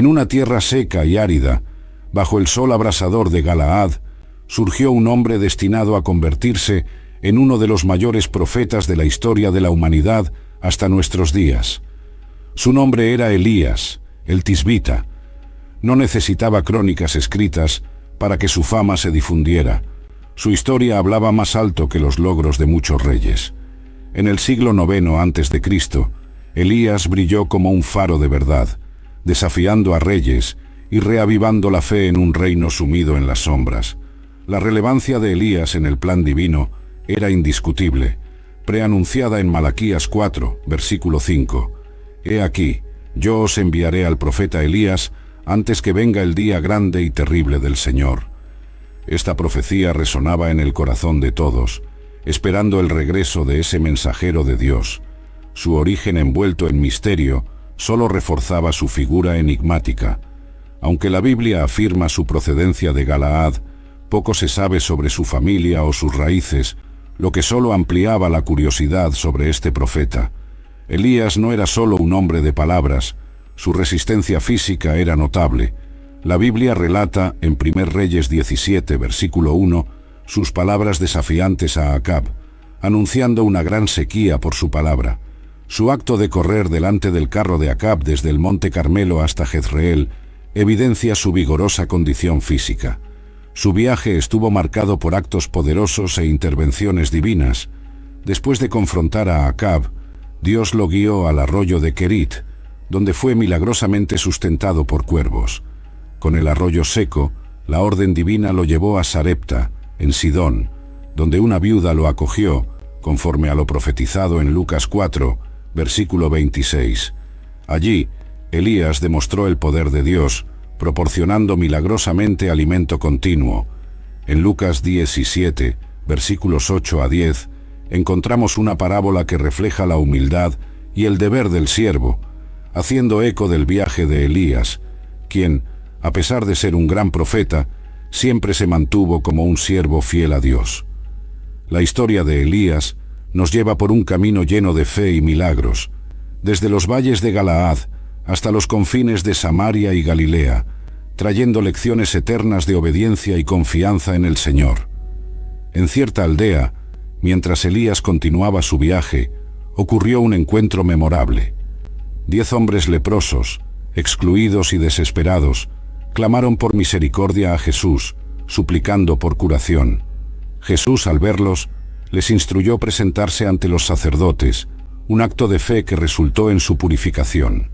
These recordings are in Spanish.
En una tierra seca y árida, bajo el sol abrasador de Galaad, surgió un hombre destinado a convertirse en uno de los mayores profetas de la historia de la humanidad hasta nuestros días. Su nombre era Elías, el Tisbita. No necesitaba crónicas escritas para que su fama se difundiera. Su historia hablaba más alto que los logros de muchos reyes. En el siglo IX a.C., Elías brilló como un faro de verdad, desafiando a reyes y reavivando la fe en un reino sumido en las sombras. La relevancia de Elías en el plan divino era indiscutible, preanunciada en Malaquías 4, versículo 5. He aquí, yo os enviaré al profeta Elías antes que venga el día grande y terrible del Señor. Esta profecía resonaba en el corazón de todos, esperando el regreso de ese mensajero de Dios. Su origen envuelto en misterio solo reforzaba su figura enigmática. Aunque la Biblia afirma su procedencia de Galaad, poco se sabe sobre su familia o sus raíces, lo que solo ampliaba la curiosidad sobre este profeta. Elías no era solo un hombre de palabras, su resistencia física era notable. La Biblia relata en 1 Reyes 17, versículo 1, sus palabras desafiantes a Acab, anunciando una gran sequía por su palabra. Su acto de correr delante del carro de Acab desde el monte Carmelo hasta Jezreel evidencia su vigorosa condición física. Su viaje estuvo marcado por actos poderosos e intervenciones divinas. Después de confrontar a Acab, Dios lo guió al arroyo de Kerit, donde fue milagrosamente sustentado por cuervos. Con el arroyo seco, la orden divina lo llevó a Sarepta, en Sidón, donde una viuda lo acogió, conforme a lo profetizado en Lucas 4, versículo 26. Allí, Elías demostró el poder de Dios, proporcionando milagrosamente alimento continuo. En Lucas 17, versículos 8 a 10, encontramos una parábola que refleja la humildad y el deber del siervo, haciendo eco del viaje de Elías, quien, a pesar de ser un gran profeta, siempre se mantuvo como un siervo fiel a Dios. La historia de Elías nos lleva por un camino lleno de fe y milagros, desde los valles de Galaad hasta los confines de Samaria y Galilea, trayendo lecciones eternas de obediencia y confianza en el Señor. En cierta aldea, mientras Elías continuaba su viaje, ocurrió un encuentro memorable. 10 hombres leprosos, excluidos y desesperados, clamaron por misericordia a Jesús, suplicando por curación. Jesús, al verlos, les instruyó presentarse ante los sacerdotes, un acto de fe que resultó en su purificación.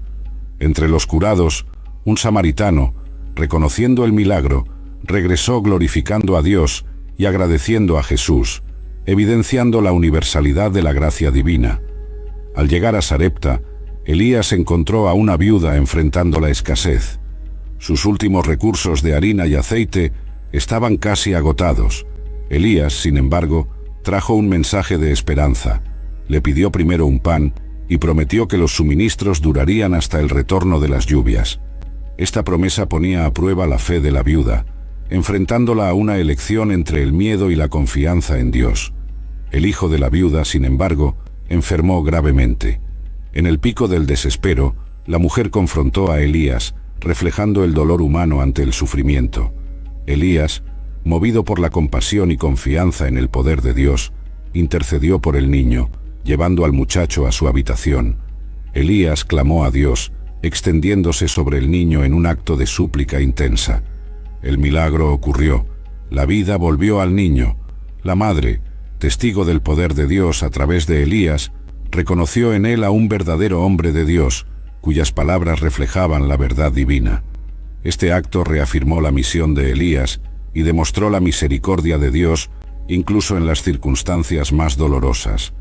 Entre los curados, un samaritano, reconociendo el milagro, regresó glorificando a Dios y agradeciendo a Jesús, evidenciando la universalidad de la gracia divina. Al llegar a Sarepta, Elías encontró a una viuda enfrentando la escasez. Sus últimos recursos de harina y aceite estaban casi agotados. Elías, sin embargo, trajo un mensaje de esperanza. Le pidió primero un pan y prometió que los suministros durarían hasta el retorno de las lluvias. Esta promesa ponía a prueba la fe de la viuda, enfrentándola a una elección entre el miedo y la confianza en Dios. El hijo de la viuda, sin embargo, enfermó gravemente. En el pico del desespero, la mujer confrontó a Elías, reflejando el dolor humano ante el sufrimiento. Elías, movido por la compasión y confianza en el poder de Dios, intercedió por el niño, llevando al muchacho a su habitación. Elías clamó a Dios, extendiéndose sobre el niño en un acto de súplica intensa. El milagro ocurrió. La vida volvió al niño. La madre, testigo del poder de Dios a través de Elías, reconoció en él a un verdadero hombre de Dios, cuyas palabras reflejaban la verdad divina. Este acto reafirmó la misión de Elías y demostró la misericordia de Dios, incluso en las circunstancias más dolorosas.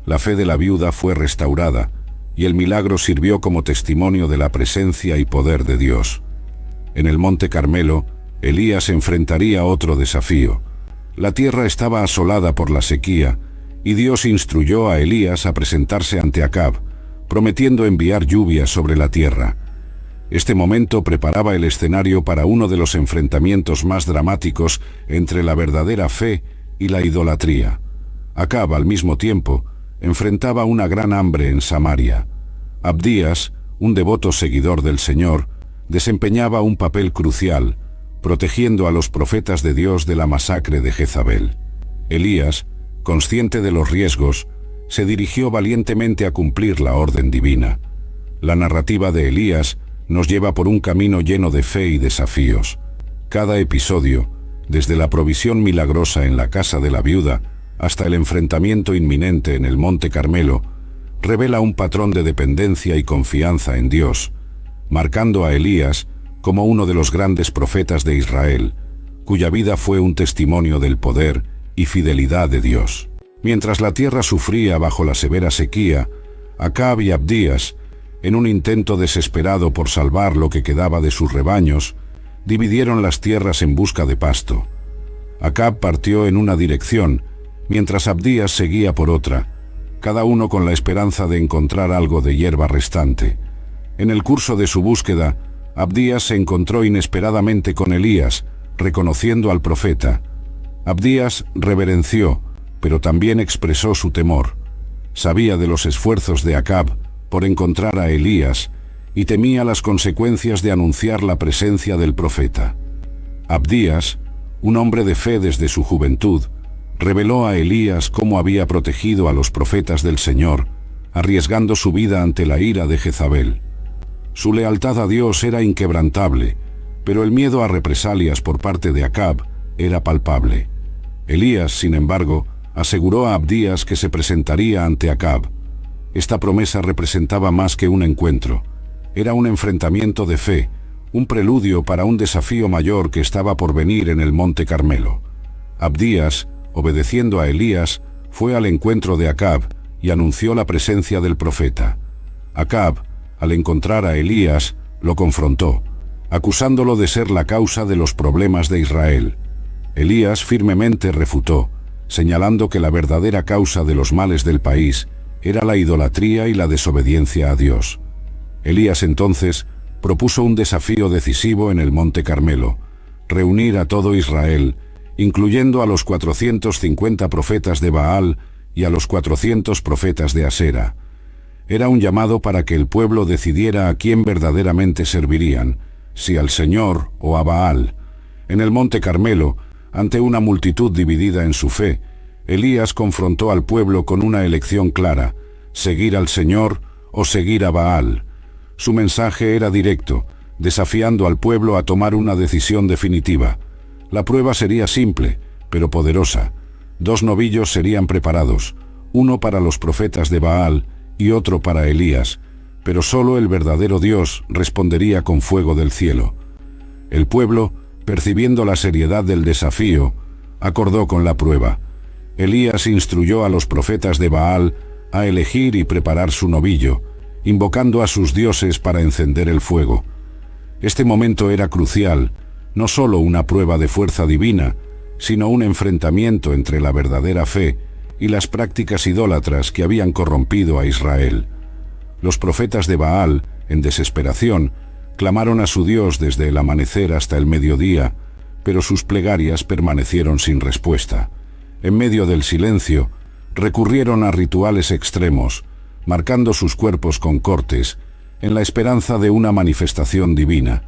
La fe de la viuda fue restaurada, y el milagro sirvió como testimonio de la presencia y poder de Dios. En el monte Carmelo, Elías enfrentaría otro desafío. La tierra estaba asolada por la sequía, y Dios instruyó a Elías a presentarse ante Acab, prometiendo enviar lluvia sobre la tierra. Este momento preparaba el escenario para uno de los enfrentamientos más dramáticos entre la verdadera fe y la idolatría. Acab, al mismo tiempo, enfrentaba una gran hambre en Samaria. Abdías, un devoto seguidor del Señor, desempeñaba un papel crucial, protegiendo a los profetas de Dios de la masacre de Jezabel. Elías, consciente de los riesgos, se dirigió valientemente a cumplir la orden divina. La narrativa de Elías nos lleva por un camino lleno de fe y desafíos. Cada episodio, desde la provisión milagrosa en la casa de la viuda hasta el enfrentamiento inminente en el Monte Carmelo, revela un patrón de dependencia y confianza en Dios, marcando a Elías como uno de los grandes profetas de Israel, cuya vida fue un testimonio del poder y fidelidad de Dios. Mientras la tierra sufría bajo la severa sequía, Acab y Abdías, en un intento desesperado por salvar lo que quedaba de sus rebaños, dividieron las tierras en busca de pasto. Acab partió en una dirección, mientras Abdías seguía por otra, cada uno con la esperanza de encontrar algo de hierba restante. En el curso de su búsqueda, Abdías se encontró inesperadamente con Elías, reconociendo al profeta. Abdías reverenció, pero también expresó su temor. Sabía de los esfuerzos de Acab por encontrar a Elías y temía las consecuencias de anunciar la presencia del profeta. Abdías, un hombre de fe desde su juventud, reveló a Elías cómo había protegido a los profetas del Señor, arriesgando su vida ante la ira de Jezabel. Su lealtad a Dios era inquebrantable, pero el miedo a represalias por parte de Acab era palpable. Elías, sin embargo, aseguró a Abdías que se presentaría ante Acab. Esta promesa representaba más que un encuentro. Era un enfrentamiento de fe, un preludio para un desafío mayor que estaba por venir en el Monte Carmelo. Abdías, obedeciendo a Elías, fue al encuentro de Acab y anunció la presencia del profeta. Acab, al encontrar a Elías, lo confrontó, acusándolo de ser la causa de los problemas de Israel. Elías firmemente refutó, señalando que la verdadera causa de los males del país era la idolatría y la desobediencia a Dios. Elías entonces propuso un desafío decisivo en el Monte Carmelo: reunir a todo Israel, incluyendo a los 450 profetas de Baal y a los 400 profetas de Asera. Era un llamado para que el pueblo decidiera a quién verdaderamente servirían, si al Señor o a Baal. En el Monte Carmelo, ante una multitud dividida en su fe, Elías confrontó al pueblo con una elección clara: seguir al Señor o seguir a Baal. Su mensaje era directo, desafiando al pueblo a tomar una decisión definitiva. La prueba sería simple, pero poderosa. 2 novillos serían preparados, uno para los profetas de Baal y otro para Elías, pero solo el verdadero Dios respondería con fuego del cielo. El pueblo, percibiendo la seriedad del desafío, acordó con la prueba. Elías instruyó a los profetas de Baal a elegir y preparar su novillo, invocando a sus dioses para encender el fuego. Este momento era crucial, no solo una prueba de fuerza divina, sino un enfrentamiento entre la verdadera fe y las prácticas idólatras que habían corrompido a Israel. Los profetas de Baal, en desesperación, clamaron a su Dios desde el amanecer hasta el mediodía, pero sus plegarias permanecieron sin respuesta. En medio del silencio, recurrieron a rituales extremos, marcando sus cuerpos con cortes, en la esperanza de una manifestación divina.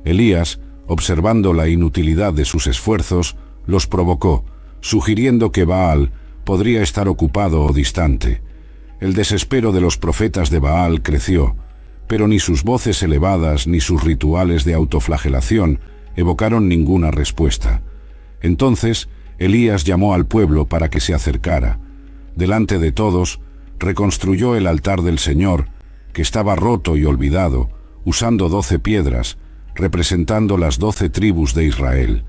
Elías, observando la inutilidad de sus esfuerzos, los provocó, sugiriendo que Baal podría estar ocupado o distante. El desespero de los profetas de Baal creció, pero ni sus voces elevadas ni sus rituales de autoflagelación evocaron ninguna respuesta. Entonces, Elías llamó al pueblo para que se acercara. Delante de todos, reconstruyó el altar del Señor, que estaba roto y olvidado, usando 12 piedras, representando las 12 tribus de Israel.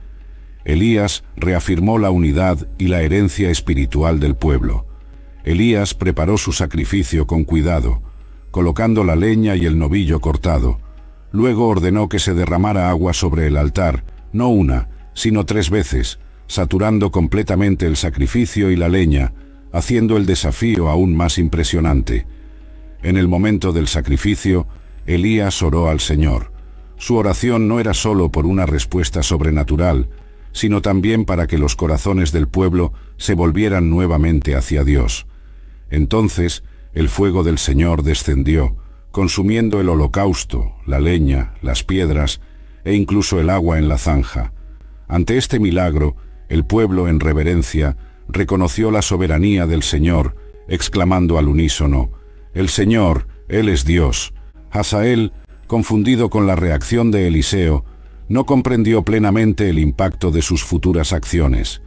Elías reafirmó la unidad y la herencia espiritual del pueblo. Elías preparó su sacrificio con cuidado, colocando la leña y el novillo cortado. Luego ordenó que se derramara agua sobre el altar, no una, sino 3 veces, saturando completamente el sacrificio y la leña, haciendo el desafío aún más impresionante. En el momento del sacrificio, Elías oró al Señor. Su oración no era solo por una respuesta sobrenatural, sino también para que los corazones del pueblo se volvieran nuevamente hacia Dios. Entonces, el fuego del Señor descendió, consumiendo el holocausto, la leña, las piedras e incluso el agua en la zanja. Ante este milagro, el pueblo, en reverencia, reconoció la soberanía del Señor, exclamando al unísono: «El Señor, Él es Dios». Hazael, confundido con la reacción de Eliseo, no comprendió plenamente el impacto de sus futuras acciones.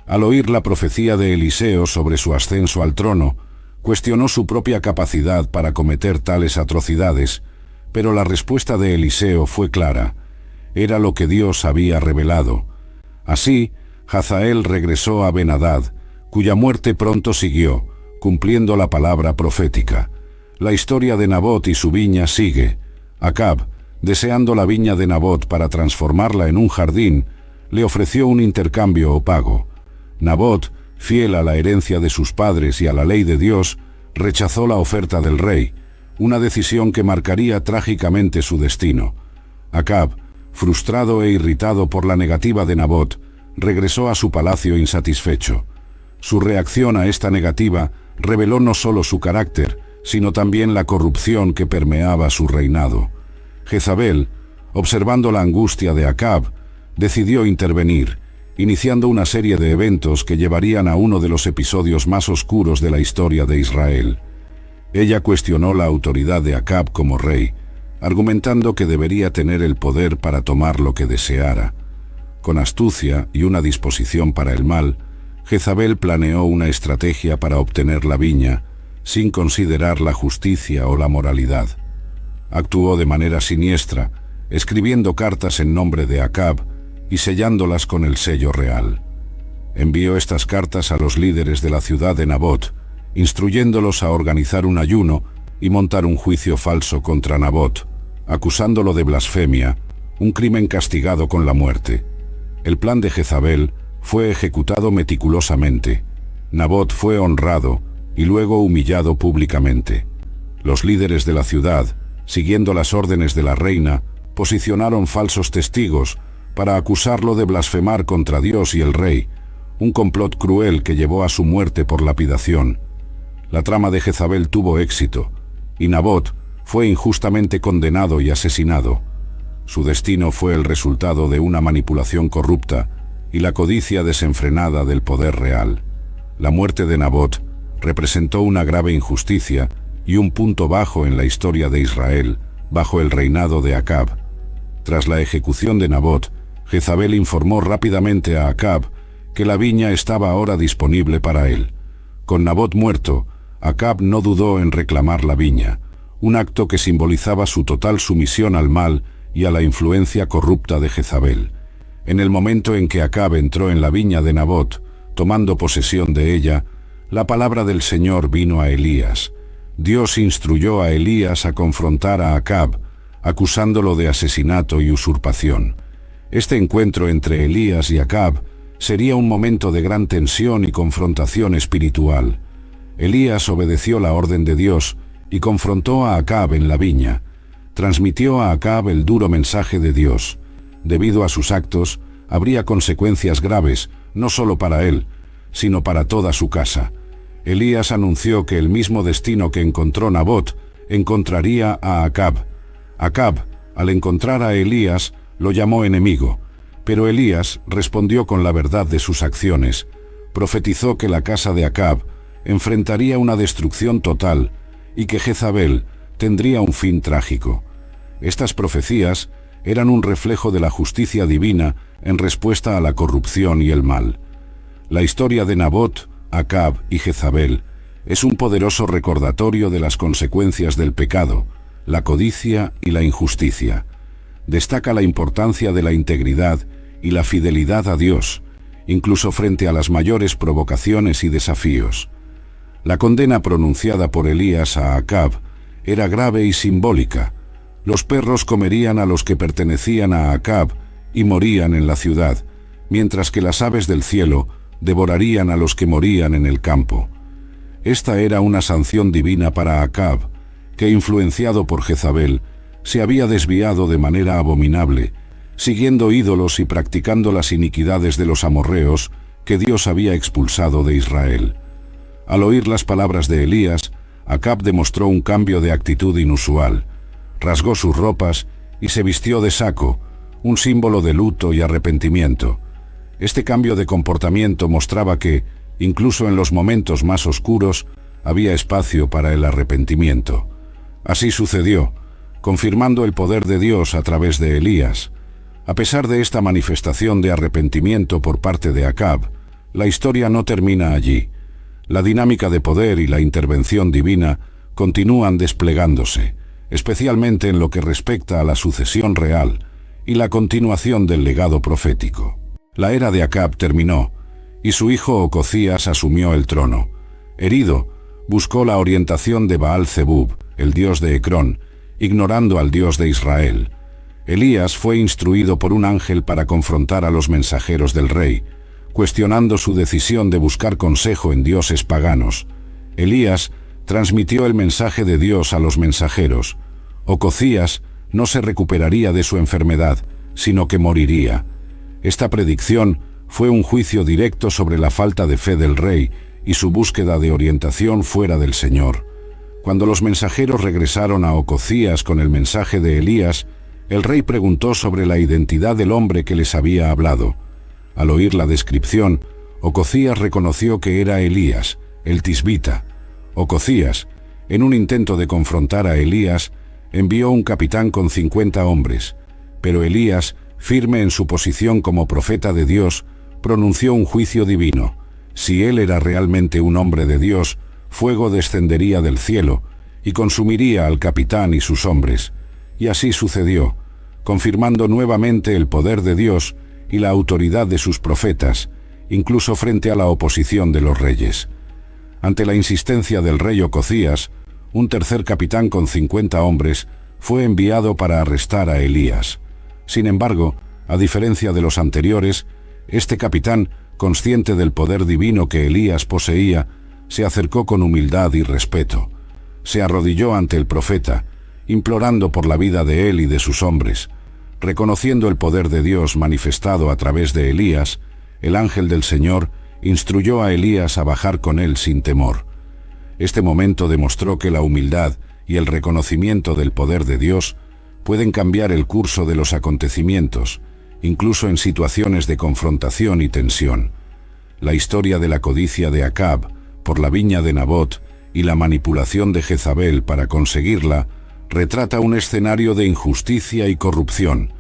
Al oír la profecía de Eliseo sobre su ascenso al trono, cuestionó su propia capacidad para cometer tales atrocidades, pero la respuesta de Eliseo fue clara: era lo que Dios había revelado. Así, Hazael regresó a Ben-Hadad, cuya muerte pronto siguió, cumpliendo la palabra profética. La historia de Nabot y su viña sigue. Acab, deseando la viña de Nabot para transformarla en un jardín, le ofreció un intercambio o pago. Nabot, fiel a la herencia de sus padres y a la ley de Dios, rechazó la oferta del rey, una decisión que marcaría trágicamente su destino. Acab, frustrado e irritado por la negativa de Nabot, regresó a su palacio insatisfecho. Su reacción a esta negativa reveló no solo su carácter, sino también la corrupción que permeaba su reinado. Jezabel, observando la angustia de Acab, decidió intervenir, iniciando una serie de eventos que llevarían a uno de los episodios más oscuros de la historia de Israel. Ella cuestionó la autoridad de Acab como rey, argumentando que debería tener el poder para tomar lo que deseara. Con astucia y una disposición para el mal, Jezabel planeó una estrategia para obtener la viña, sin considerar la justicia o la moralidad. Actuó de manera siniestra, escribiendo cartas en nombre de Acab y sellándolas con el sello real. Envió estas cartas a los líderes de la ciudad de Nabot, instruyéndolos a organizar un ayuno y montar un juicio falso contra Nabot, acusándolo de blasfemia, un crimen castigado con la muerte. El plan de Jezabel fue ejecutado meticulosamente. Nabot fue honrado y luego humillado públicamente. Los líderes de la ciudad, siguiendo las órdenes de la reina, posicionaron falsos testigos para acusarlo de blasfemar contra Dios y el rey, un complot cruel que llevó a su muerte por lapidación. La trama de Jezabel tuvo éxito, y Nabot fue injustamente condenado y asesinado. Su destino fue el resultado de una manipulación corrupta y la codicia desenfrenada del poder real. La muerte de Nabot representó una grave injusticia y un punto bajo en la historia de Israel, bajo el reinado de Acab. Tras la ejecución de Nabot, Jezabel informó rápidamente a Acab que la viña estaba ahora disponible para él. Con Nabot muerto, Acab no dudó en reclamar la viña, un acto que simbolizaba su total sumisión al mal y a la influencia corrupta de Jezabel. En el momento en que Acab entró en la viña de Nabot, tomando posesión de ella, la palabra del Señor vino a Elías. Dios instruyó a Elías a confrontar a Acab, acusándolo de asesinato y usurpación. Este encuentro entre Elías y Acab sería un momento de gran tensión y confrontación espiritual. Elías obedeció la orden de Dios y confrontó a Acab en la viña. Transmitió a Acab el duro mensaje de Dios. Debido a sus actos, habría consecuencias graves, no solo para él, sino para toda su casa. Elías anunció que el mismo destino que encontró Nabot, encontraría a Acab. Acab, al encontrar a Elías, lo llamó enemigo, pero Elías respondió con la verdad de sus acciones. Profetizó que la casa de Acab enfrentaría una destrucción total y que Jezabel tendría un fin trágico. Estas profecías eran un reflejo de la justicia divina en respuesta a la corrupción y el mal. La historia de Nabot, Acab y Jezabel es un poderoso recordatorio de las consecuencias del pecado, la codicia y la injusticia. Destaca la importancia de la integridad y la fidelidad a Dios, incluso frente a las mayores provocaciones y desafíos. La condena pronunciada por Elías a Acab era grave y simbólica. Los perros comerían a los que pertenecían a Acab y morían en la ciudad, mientras que las aves del cielo devorarían a los que morían en el campo. Esta era una sanción divina para Acab, que, influenciado por Jezabel, se había desviado de manera abominable, siguiendo ídolos y practicando las iniquidades de los amorreos que Dios había expulsado de Israel. Al oír las palabras de Elías, Acab demostró un cambio de actitud inusual. Rasgó sus ropas y se vistió de saco, un símbolo de luto y arrepentimiento. Este cambio de comportamiento mostraba que, incluso en los momentos más oscuros, había espacio para el arrepentimiento. Así sucedió, confirmando el poder de Dios a través de Elías. A pesar de esta manifestación de arrepentimiento por parte de Acab, la historia no termina allí. La dinámica de poder y la intervención divina continúan desplegándose, especialmente en lo que respecta a la sucesión real y la continuación del legado profético. La era de Acab terminó, y su hijo Ocozías asumió el trono. Herido, buscó la orientación de Baal-Zebub, el dios de Ecrón, ignorando al Dios de Israel. Elías fue instruido por un ángel para confrontar a los mensajeros del rey, cuestionando su decisión de buscar consejo en dioses paganos. Elías transmitió el mensaje de Dios a los mensajeros. Ocozías no se recuperaría de su enfermedad, sino que moriría. Esta predicción fue un juicio directo sobre la falta de fe del rey y su búsqueda de orientación fuera del Señor. Cuando los mensajeros regresaron a Ocozías con el mensaje de Elías, el rey preguntó sobre la identidad del hombre que les había hablado. Al oír la descripción, Ocozías reconoció que era Elías, el tisbita. Ocozías, en un intento de confrontar a Elías, envió un capitán con 50 hombres, pero Elías, firme en su posición como profeta de Dios, pronunció un juicio divino. Si él era realmente un hombre de Dios, fuego descendería del cielo y consumiría al capitán y sus hombres. Y así sucedió, confirmando nuevamente el poder de Dios y la autoridad de sus profetas, incluso frente a la oposición de los reyes. Ante la insistencia del rey Ocozías, un tercer capitán con 50 hombres fue enviado para arrestar a Elías. Sin embargo, a diferencia de los anteriores, este capitán, consciente del poder divino que Elías poseía, se acercó con humildad y respeto. Se arrodilló ante el profeta, implorando por la vida de él y de sus hombres. Reconociendo el poder de Dios manifestado a través de Elías, el ángel del Señor instruyó a Elías a bajar con él sin temor. Este momento demostró que la humildad y el reconocimiento del poder de Dios pueden cambiar el curso de los acontecimientos, incluso en situaciones de confrontación y tensión. La historia de la codicia de Acab por la viña de Nabot y la manipulación de Jezabel para conseguirla retrata un escenario de injusticia y corrupción.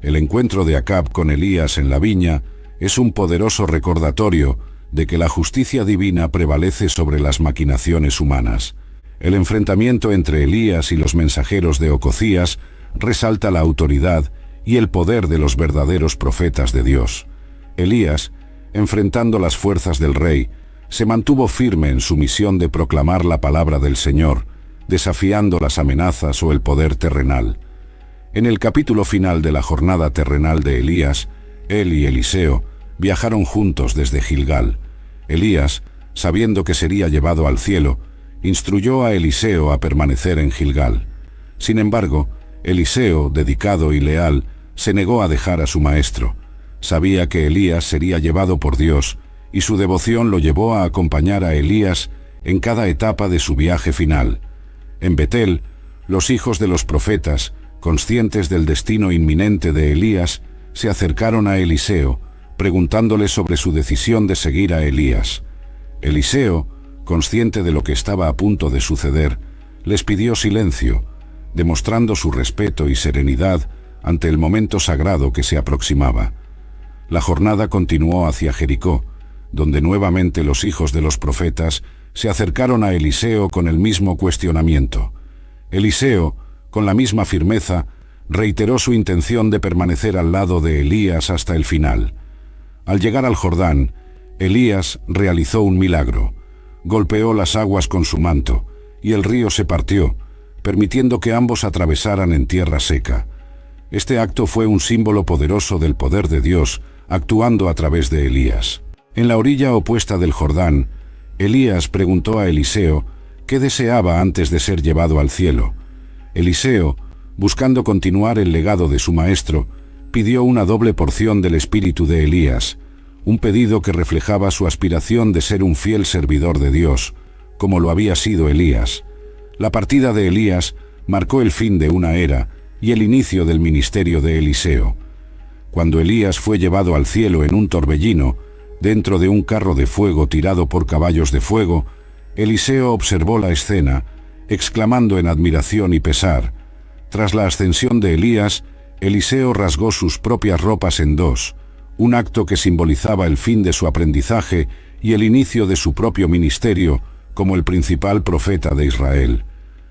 El encuentro de Acab con Elías en la viña es un poderoso recordatorio de que la justicia divina prevalece sobre las maquinaciones humanas. El enfrentamiento entre Elías y los mensajeros de Ocozías resalta la autoridad y el poder de los verdaderos profetas de Dios. Elías, enfrentando las fuerzas del rey, se mantuvo firme en su misión de proclamar la palabra del Señor, desafiando las amenazas o el poder terrenal. En el capítulo final de la jornada terrenal de Elías, él y Eliseo viajaron juntos desde Gilgal. Elías, sabiendo que sería llevado al cielo, instruyó a Eliseo a permanecer en Gilgal. Sin embargo, Eliseo, dedicado y leal, se negó a dejar a su maestro. Sabía que Elías sería llevado por Dios, y su devoción lo llevó a acompañar a Elías en cada etapa de su viaje final. En Betel, los hijos de los profetas, conscientes del destino inminente de Elías, se acercaron a Eliseo, preguntándole sobre su decisión de seguir a Elías. Eliseo, consciente de lo que estaba a punto de suceder, les pidió silencio, demostrando su respeto y serenidad ante el momento sagrado que se aproximaba. La jornada continuó hacia Jericó, donde nuevamente los hijos de los profetas se acercaron a Eliseo con el mismo cuestionamiento. Eliseo, con la misma firmeza, reiteró su intención de permanecer al lado de Elías hasta el final. Al llegar al Jordán, Elías realizó un milagro. Golpeó las aguas con su manto, y el río se partió, permitiendo que ambos atravesaran en tierra seca. Este acto fue un símbolo poderoso del poder de Dios, actuando a través de Elías. En la orilla opuesta del Jordán, Elías preguntó a Eliseo qué deseaba antes de ser llevado al cielo. Eliseo, buscando continuar el legado de su maestro, pidió una doble porción del espíritu de Elías, un pedido que reflejaba su aspiración de ser un fiel servidor de Dios, como lo había sido Elías. La partida de Elías marcó el fin de una era y el inicio del ministerio de Eliseo. Cuando Elías fue llevado al cielo en un torbellino, dentro de un carro de fuego tirado por caballos de fuego, Eliseo observó la escena, exclamando en admiración y pesar. Tras la ascensión de Elías, Eliseo rasgó sus propias ropas en dos, un acto que simbolizaba el fin de su aprendizaje y el inicio de su propio ministerio como el principal profeta de Israel.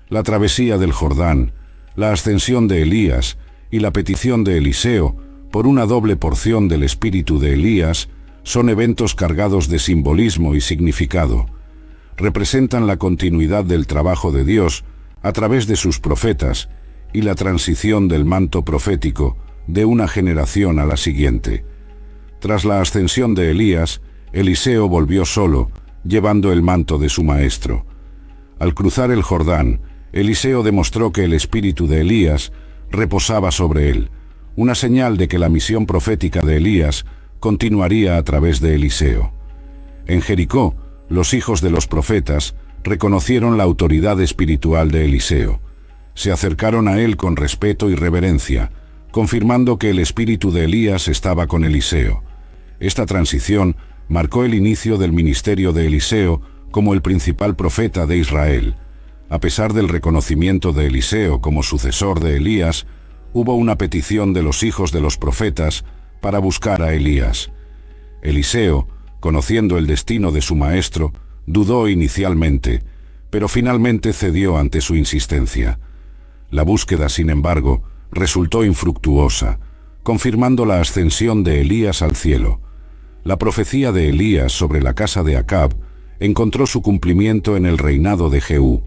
La travesía del Jordán, la ascensión de Elías y la petición de Eliseo por una doble porción del espíritu de Elías son eventos cargados de simbolismo y significado. Representan la continuidad del trabajo de Dios a través de sus profetas y la transición del manto profético de una generación a la siguiente. Tras la ascensión de Elías, Eliseo volvió solo, llevando el manto de su maestro. Al cruzar el Jordán, Eliseo demostró que el espíritu de Elías reposaba sobre él, una señal de que la misión profética de Elías continuaría a través de Eliseo. En Jericó, los hijos de los profetas reconocieron la autoridad espiritual de Eliseo. Se acercaron a él con respeto y reverencia, confirmando que el espíritu de Elías estaba con Eliseo. Esta transición marcó el inicio del ministerio de Eliseo como el principal profeta de Israel. A pesar del reconocimiento de Eliseo como sucesor de Elías, hubo una petición de los hijos de los profetas para buscar a Elías. Eliseo, conociendo el destino de su maestro, dudó inicialmente, pero finalmente cedió ante su insistencia. La búsqueda, sin embargo, resultó infructuosa, confirmando la ascensión de Elías al cielo. La profecía de Elías sobre la casa de Acab encontró su cumplimiento en el reinado de Jehú.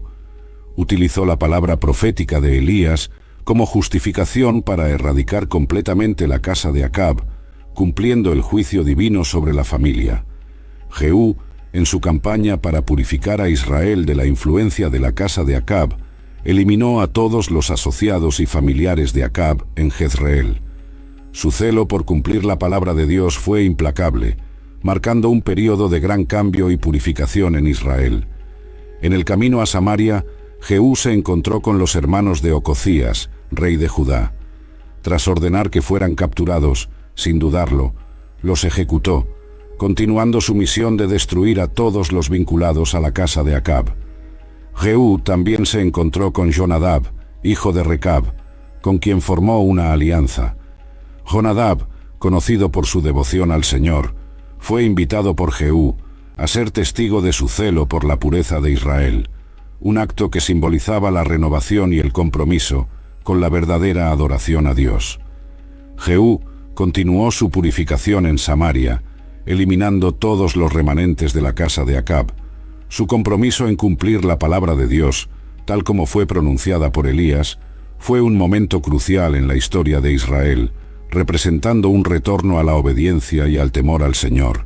Utilizó la palabra profética de Elías como justificación para erradicar completamente la casa de Acab, cumpliendo el juicio divino sobre la familia. Jehú, en su campaña para purificar a Israel de la influencia de la casa de Acab, eliminó a todos los asociados y familiares de Acab en Jezreel. Su celo por cumplir la palabra de Dios fue implacable, marcando un período de gran cambio y purificación en Israel. En el camino a Samaria, Jehú se encontró con los hermanos de Ococías, rey de Judá. Tras ordenar que fueran capturados, sin dudarlo, los ejecutó, continuando su misión de destruir a todos los vinculados a la casa de Acab. Jehú también se encontró con Jonadab, hijo de Recab, con quien formó una alianza. Jonadab, conocido por su devoción al Señor, fue invitado por Jehú a ser testigo de su celo por la pureza de Israel, un acto que simbolizaba la renovación y el compromiso con la verdadera adoración a Dios. Jehú continuó su purificación en Samaria, eliminando todos los remanentes de la casa de Acab. Su compromiso en cumplir la palabra de Dios, tal como fue pronunciada por Elías, fue un momento crucial en la historia de Israel, representando un retorno a la obediencia y al temor al Señor.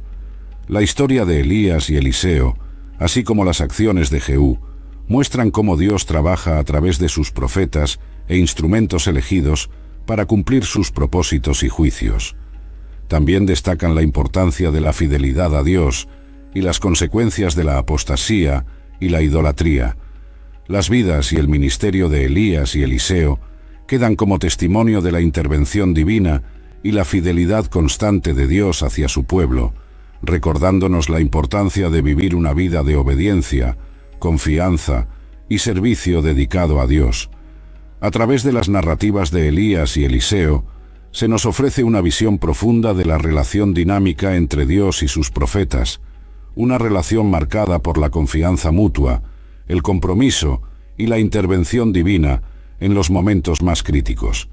La historia de Elías y Eliseo, así como las acciones de Jehú, muestran cómo Dios trabaja a través de sus profetas e instrumentos elegidos para cumplir sus propósitos y juicios. También destacan la importancia de la fidelidad a Dios y las consecuencias de la apostasía y la idolatría. Las vidas y el ministerio de Elías y Eliseo quedan como testimonio de la intervención divina y la fidelidad constante de Dios hacia su pueblo, recordándonos la importancia de vivir una vida de obediencia, confianza y servicio dedicado a Dios. A través de las narrativas de Elías y Eliseo, se nos ofrece una visión profunda de la relación dinámica entre Dios y sus profetas, una relación marcada por la confianza mutua, el compromiso y la intervención divina en los momentos más críticos.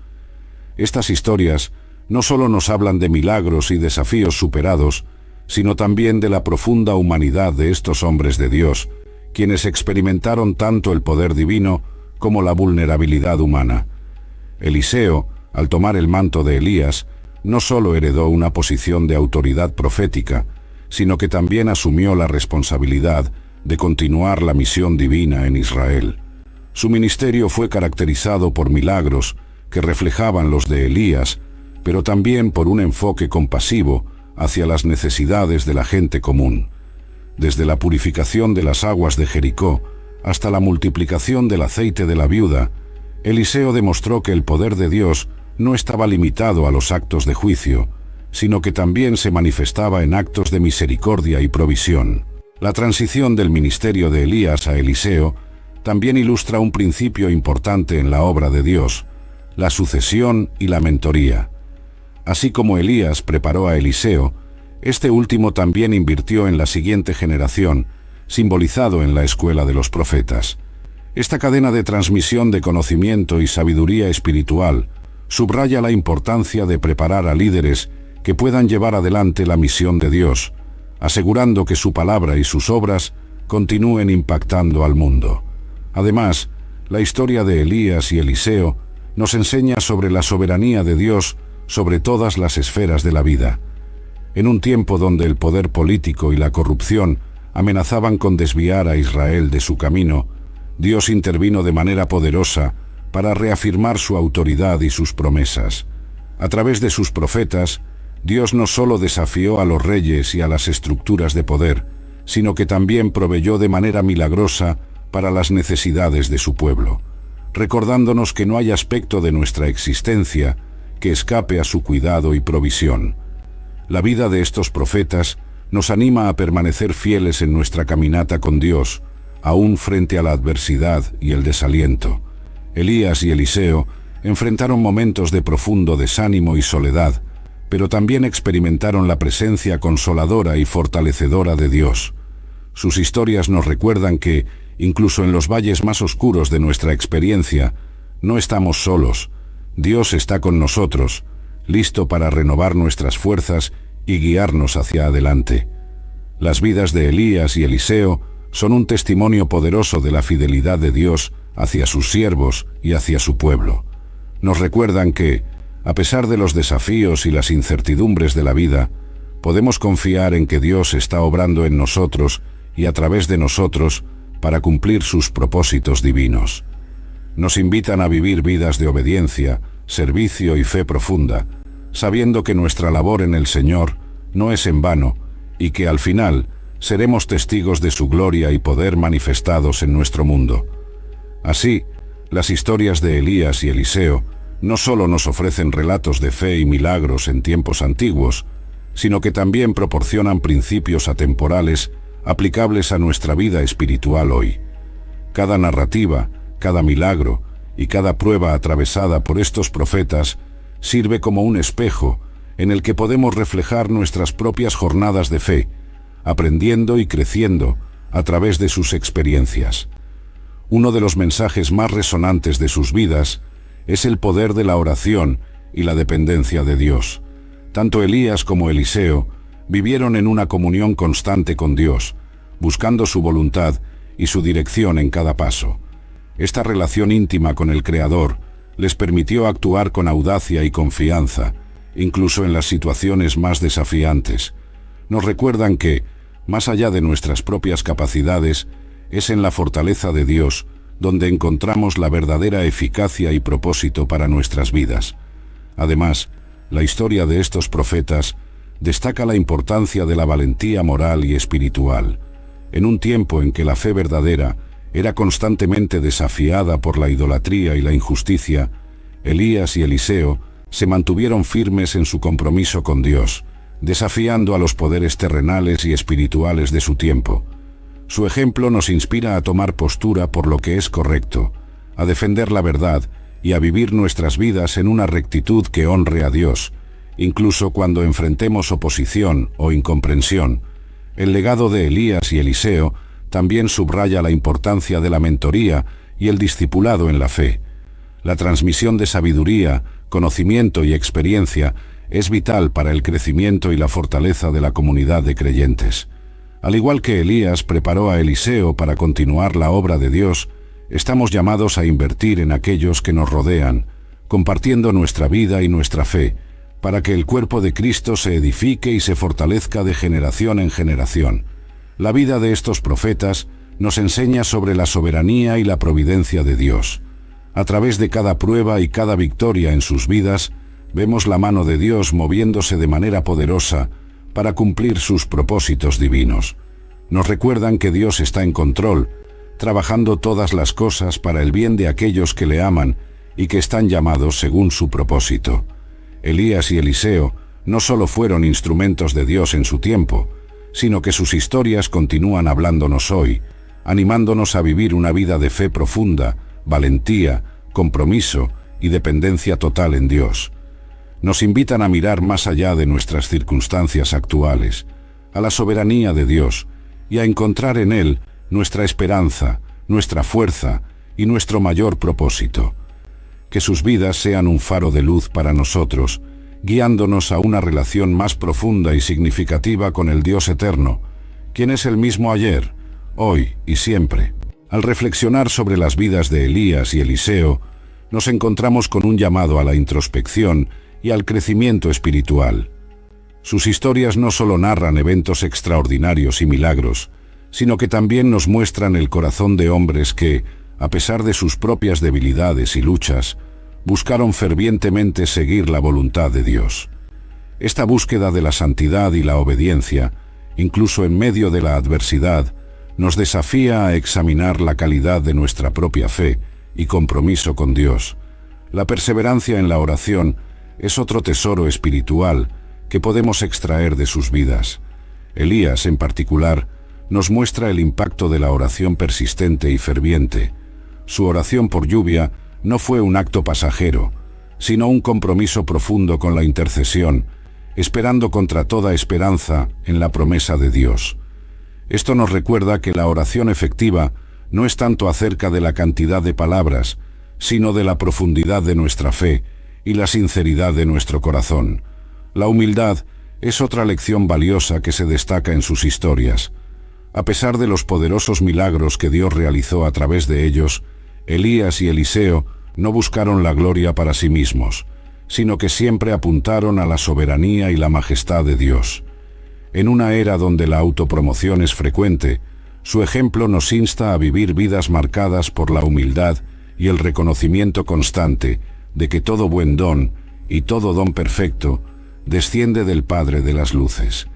Estas historias no solo nos hablan de milagros y desafíos superados, sino también de la profunda humanidad de estos hombres de Dios, quienes experimentaron tanto el poder divino como la vulnerabilidad humana. Eliseo, al tomar el manto de Elías, no solo heredó una posición de autoridad profética, sino que también asumió la responsabilidad de continuar la misión divina en Israel. Su ministerio fue caracterizado por milagros que reflejaban los de Elías, pero también por un enfoque compasivo hacia las necesidades de la gente común. Desde la purificación de las aguas de Jericó hasta la multiplicación del aceite de la viuda, Eliseo demostró que el poder de Dios no estaba limitado a los actos de juicio, sino que también se manifestaba en actos de misericordia y provisión. La transición del ministerio de Elías a Eliseo también ilustra un principio importante en la obra de Dios: la sucesión y la mentoría. Así como Elías preparó a Eliseo, este último también invirtió en la siguiente generación, simbolizado en la escuela de los profetas. Esta cadena de transmisión de conocimiento y sabiduría espiritual subraya la importancia de preparar a líderes que puedan llevar adelante la misión de Dios, asegurando que su palabra y sus obras continúen impactando al mundo. Además, la historia de Elías y Eliseo nos enseña sobre la soberanía de Dios sobre todas las esferas de la vida. En un tiempo donde el poder político y la corrupción amenazaban con desviar a Israel de su camino, Dios intervino de manera poderosa para reafirmar su autoridad y sus promesas. A través de sus profetas, Dios no solo desafió a los reyes y a las estructuras de poder, sino que también proveyó de manera milagrosa para las necesidades de su pueblo, recordándonos que no hay aspecto de nuestra existencia que escape a su cuidado y provisión. La vida de estos profetas nos anima a permanecer fieles en nuestra caminata con Dios, aún frente a la adversidad y el desaliento. Elías y Eliseo enfrentaron momentos de profundo desánimo y soledad, pero también experimentaron la presencia consoladora y fortalecedora de Dios. Sus historias nos recuerdan que, incluso en los valles más oscuros de nuestra experiencia, no estamos solos. Dios está con nosotros, listo para renovar nuestras fuerzas y guiarnos hacia adelante. Las vidas de Elías y Eliseo son un testimonio poderoso de la fidelidad de Dios hacia sus siervos y hacia su pueblo. Nos recuerdan que, a pesar de los desafíos y las incertidumbres de la vida, podemos confiar en que Dios está obrando en nosotros y a través de nosotros para cumplir sus propósitos divinos. Nos invitan a vivir vidas de obediencia, servicio y fe profunda, sabiendo que nuestra labor en el Señor no es en vano y que al final seremos testigos de su gloria y poder manifestados en nuestro mundo. Así, las historias de Elías y Eliseo no solo nos ofrecen relatos de fe y milagros en tiempos antiguos, sino que también proporcionan principios atemporales aplicables a nuestra vida espiritual hoy. Cada narrativa, cada milagro y cada prueba atravesada por estos profetas sirve como un espejo en el que podemos reflejar nuestras propias jornadas de fe, aprendiendo y creciendo a través de sus experiencias. Uno de los mensajes más resonantes de sus vidas es el poder de la oración y la dependencia de Dios. Tanto Elías como Eliseo vivieron en una comunión constante con Dios, buscando su voluntad y su dirección en cada paso. Esta relación íntima con el Creador les permitió actuar con audacia y confianza, incluso en las situaciones más desafiantes. Nos recuerdan que, más allá de nuestras propias capacidades, es en la fortaleza de Dios donde encontramos la verdadera eficacia y propósito para nuestras vidas. Además, la historia de estos profetas destaca la importancia de la valentía moral y espiritual. En un tiempo en que la fe verdadera era constantemente desafiada por la idolatría y la injusticia, Elías y Eliseo se mantuvieron firmes en su compromiso con Dios, desafiando a los poderes terrenales y espirituales de su tiempo. Su ejemplo nos inspira a tomar postura por lo que es correcto, a defender la verdad y a vivir nuestras vidas en una rectitud que honre a Dios, incluso cuando enfrentemos oposición o incomprensión. El legado de Elías y Eliseo también subraya la importancia de la mentoría y el discipulado en la fe. La transmisión de sabiduría, conocimiento y experiencia es vital para el crecimiento y la fortaleza de la comunidad de creyentes. Al igual que Elías preparó a Eliseo para continuar la obra de Dios, estamos llamados a invertir en aquellos que nos rodean, compartiendo nuestra vida y nuestra fe, para que el cuerpo de Cristo se edifique y se fortalezca de generación en generación. La vida de estos profetas nos enseña sobre la soberanía y la providencia de Dios. A través de cada prueba y cada victoria en sus vidas, vemos la mano de Dios moviéndose de manera poderosa para cumplir sus propósitos divinos. Nos recuerdan que Dios está en control, trabajando todas las cosas para el bien de aquellos que le aman y que están llamados según su propósito. Elías y Eliseo no solo fueron instrumentos de Dios en su tiempo, sino que sus historias continúan hablándonos hoy, animándonos a vivir una vida de fe profunda, valentía, compromiso y dependencia total en Dios. Nos invitan a mirar más allá de nuestras circunstancias actuales, a la soberanía de Dios y a encontrar en Él nuestra esperanza, nuestra fuerza y nuestro mayor propósito. Que sus vidas sean un faro de luz para nosotros, guiándonos a una relación más profunda y significativa con el Dios eterno, quien es el mismo ayer, hoy y siempre. Al reflexionar sobre las vidas de Elías y Eliseo, nos encontramos con un llamado a la introspección y al crecimiento espiritual. Sus historias no solo narran eventos extraordinarios y milagros, sino que también nos muestran el corazón de hombres que, a pesar de sus propias debilidades y luchas, buscaron fervientemente seguir la voluntad de Dios. Esta búsqueda de la santidad y la obediencia, incluso en medio de la adversidad, nos desafía a examinar la calidad de nuestra propia fe y compromiso con Dios. La perseverancia en la oración es otro tesoro espiritual que podemos extraer de sus vidas. Elías, en particular, nos muestra el impacto de la oración persistente y ferviente. Su oración por lluvia no fue un acto pasajero, sino un compromiso profundo con la intercesión, esperando contra toda esperanza en la promesa de Dios. Esto nos recuerda que la oración efectiva no es tanto acerca de la cantidad de palabras, sino de la profundidad de nuestra fe y la sinceridad de nuestro corazón. La humildad es otra lección valiosa que se destaca en sus historias. A pesar de los poderosos milagros que Dios realizó a través de ellos, Elías y Eliseo no buscaron la gloria para sí mismos, sino que siempre apuntaron a la soberanía y la majestad de Dios. En una era donde la autopromoción es frecuente, su ejemplo nos insta a vivir vidas marcadas por la humildad y el reconocimiento constante de que todo buen don y todo don perfecto desciende del Padre de las luces.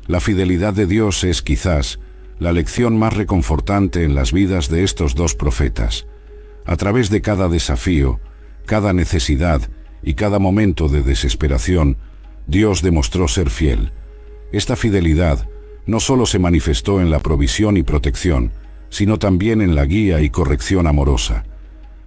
La fidelidad de Dios es, quizás, la lección más reconfortante en las vidas de estos dos profetas. A través de cada desafío, cada necesidad y cada momento de desesperación, Dios demostró ser fiel. Esta fidelidad no solo se manifestó en la provisión y protección, sino también en la guía y corrección amorosa.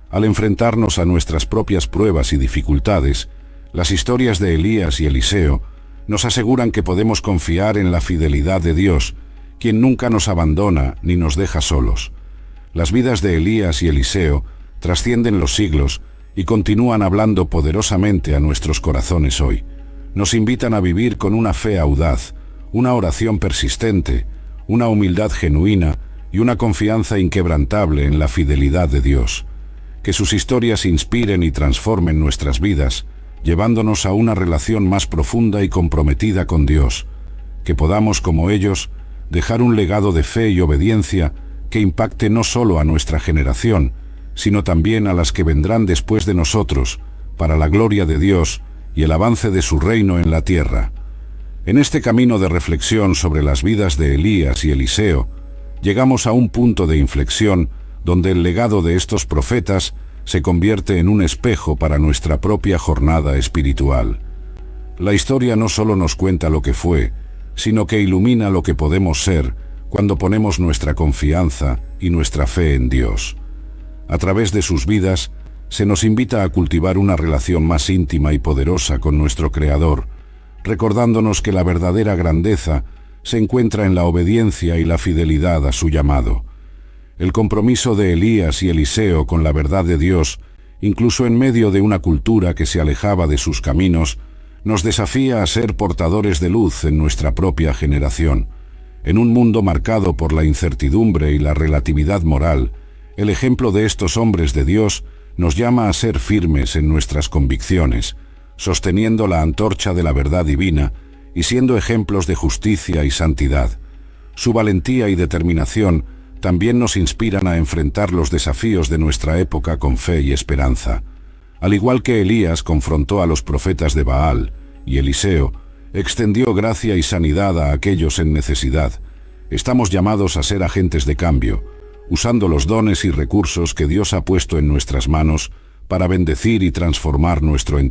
Al enfrentarnos a nuestras propias pruebas y dificultades, las historias de Elías y Eliseo nos aseguran que podemos confiar en la fidelidad de Dios, quien nunca nos abandona ni nos deja solos. Las vidas de Elías y Eliseo trascienden los siglos y continúan hablando poderosamente a nuestros corazones hoy. Nos invitan a vivir con una fe audaz, una oración persistente, una humildad genuina y una confianza inquebrantable en la fidelidad de Dios. Que sus historias inspiren y transformen nuestras vidas, llevándonos a una relación más profunda y comprometida con Dios. Que podamos, como ellos, dejar un legado de fe y obediencia que impacte no solo a nuestra generación, sino también a las que vendrán después de nosotros, para la gloria de Dios y el avance de su reino en la tierra. En este camino de reflexión sobre las vidas de Elías y Eliseo, llegamos a un punto de inflexión donde el legado de estos profetas se convierte en un espejo para nuestra propia jornada espiritual. La historia no solo nos cuenta lo que fue, sino que ilumina lo que podemos ser cuando ponemos nuestra confianza y nuestra fe en Dios. A través de sus vidas, se nos invita a cultivar una relación más íntima y poderosa con nuestro Creador, recordándonos que la verdadera grandeza se encuentra en la obediencia y la fidelidad a su llamado. El compromiso de Elías y Eliseo con la verdad de Dios, incluso en medio de una cultura que se alejaba de sus caminos, nos desafía a ser portadores de luz en nuestra propia generación. En un mundo marcado por la incertidumbre y la relatividad moral, el ejemplo de estos hombres de Dios nos llama a ser firmes en nuestras convicciones, sosteniendo la antorcha de la verdad divina y siendo ejemplos de justicia y santidad. Su valentía y determinación también nos inspiran a enfrentar los desafíos de nuestra época con fe y esperanza. Al igual que Elías confrontó a los profetas de Baal, y Eliseo extendió gracia y sanidad a aquellos en necesidad, estamos llamados a ser agentes de cambio, usando los dones y recursos que Dios ha puesto en nuestras manos para bendecir y transformar nuestro entorno.